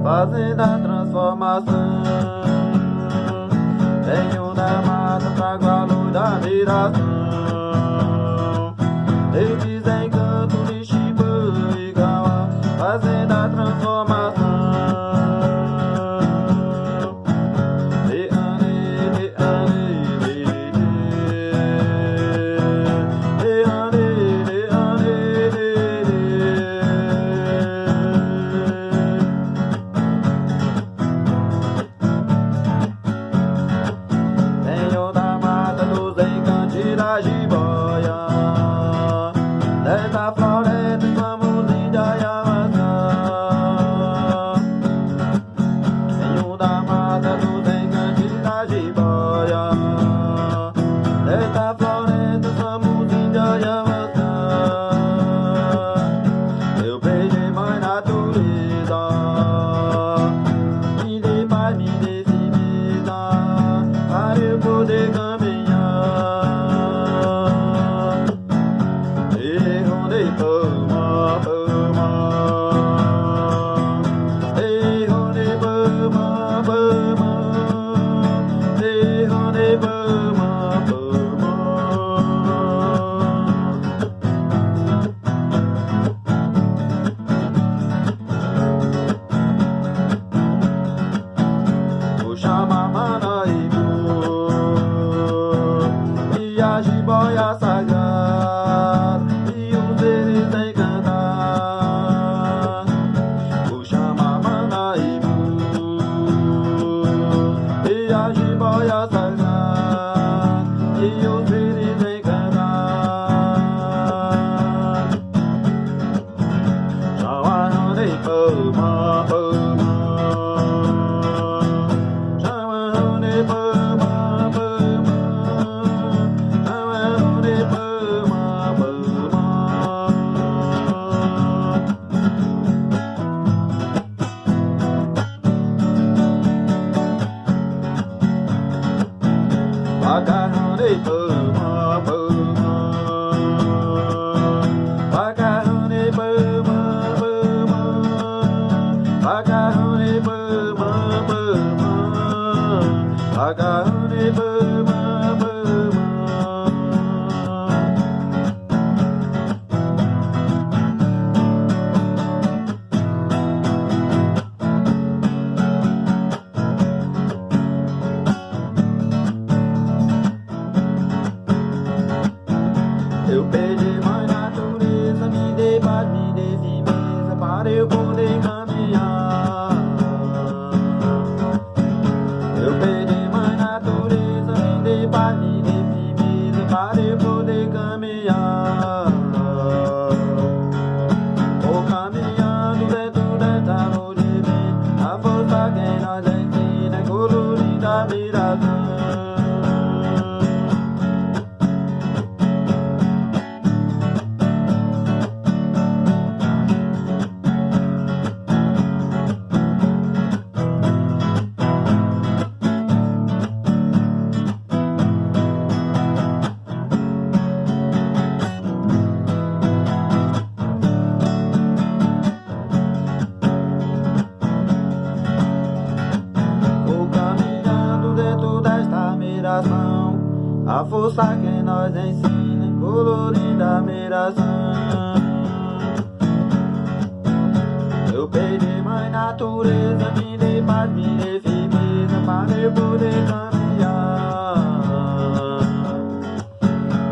fazendo a transformação. admiração. Eles dizem canto de Shiba e Gawa, fazendo a transformação. Senhor da mata dos encantes da jiboia, desta floresta somos Índia e Amazonas. Senhor da mata dos encantes da jiboia, desta floresta somos Índia e Amazonas. Eu beijei mãe natureza, me dê paz, me dê firmeza, para eu poder caminhar. Ei, pama, pama. Ei, pama, pama. Ei, pama, pama. Vou chamar Manaíbu e a jiboia sagrada e os seres encantar. Vou chamar Manaíbu e a jiboia sagrada e os seres encantar. Chawarane pama, pama. Chawarane pama, pama. Chawarane pama, pama. Macarrone pama, pama. Macarrone pama, pama. Macarrone pama, pama. Macarrone pama, pama. Eu pedi mãe natureza, me dê paz, me dê firmeza, para eu poder caminhar. Eu pedi mãe natureza, me dê paz, me dê firmeza, para eu poder caminhar. Vou caminhando dentro desta luz divina, a força que nós ensina é colorida a miração. Vou caminhando dentro desta admiração, a força que nós ensina é colorida a miração. Eu pedi mãe natureza, me dê paz, me dê firmeza, para eu poder caminhar.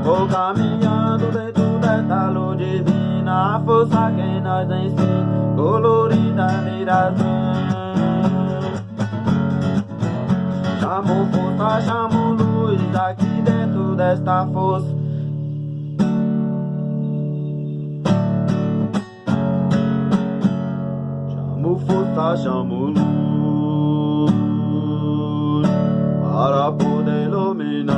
Vou caminhando dentro desta luz divina, a força que nós ensina, colorida a miração. Chamo força, chamo luz, aqui dentro desta força. Chamo força, chamo luz, para poder iluminar.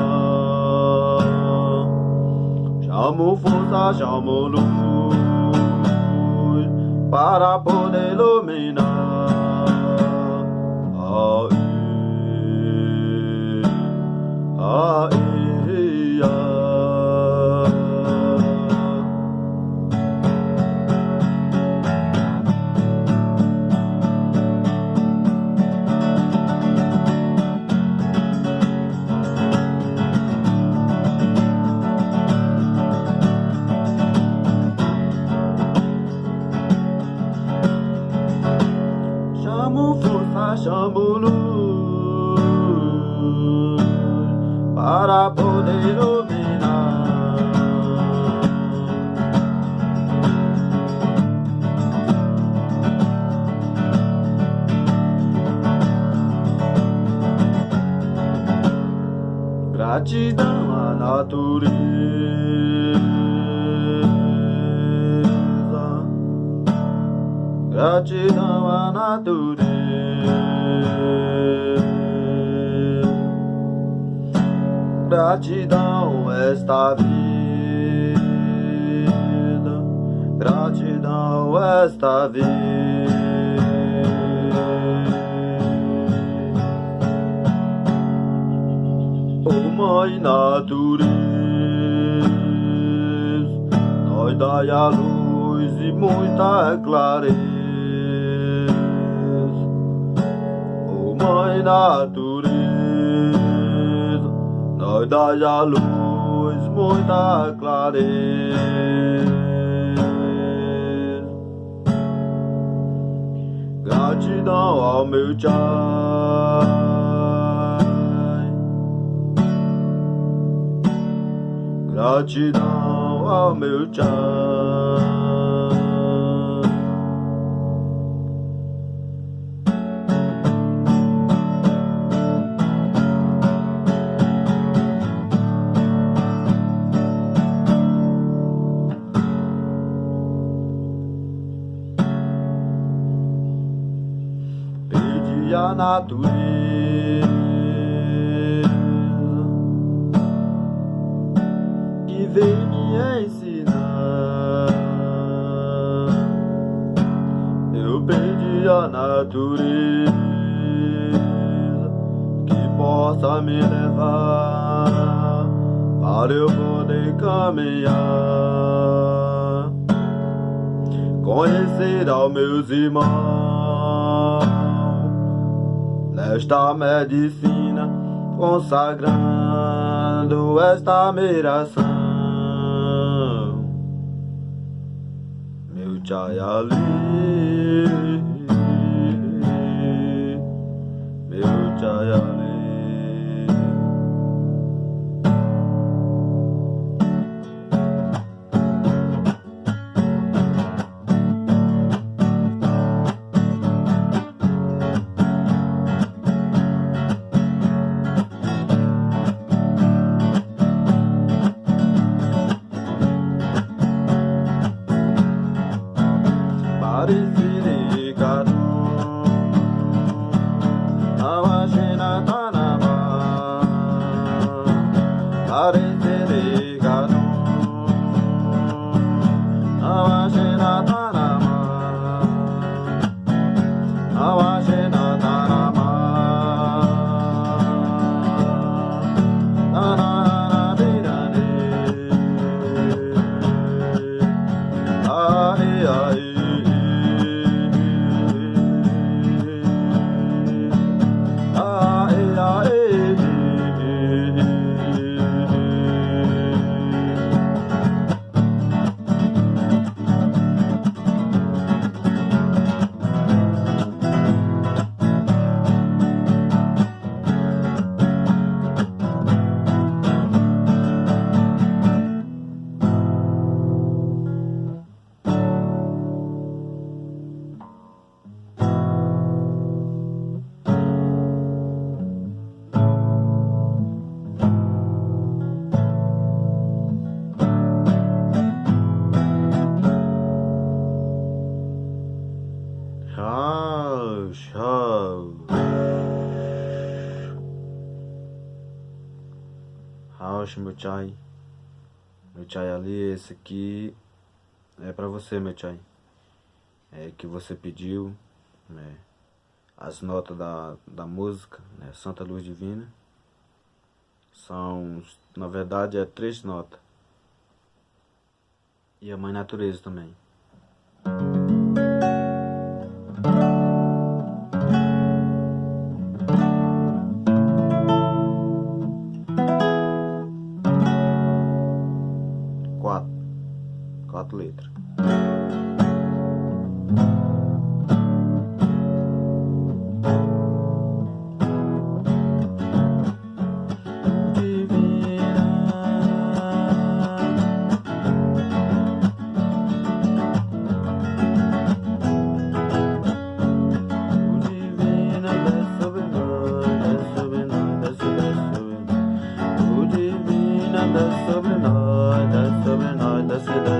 Chamo força, chamo luz, para poder iluminar. pra poder dominar. Gratidão à natureza, gratidão à natureza, gratidão a esta vida, gratidão a esta vida. Mãe natureza, nós dai a luz e muita clareza. Oh Mãe natureza, nós dai a luz, muita clareza. Gratidão ao meu Chai, gratidão ao meu Chai. Pedi a natureza que vem me ensinar. Eu pedi a natureza que possa me levar para eu poder caminhar, conhecer aos meus irmãos nesta medicina, consagrando esta admiração. Meu Chai ali, meu Chai ali. Meu Chai, meu Chai ali, esse aqui é pra você, meu Chai. É que você pediu, né? As notas da música, né? Santa Luz Divina. São, na verdade, 3 notas. E a Mãe Natureza também. Quatro letras. Divino desce sobre nós da cidade.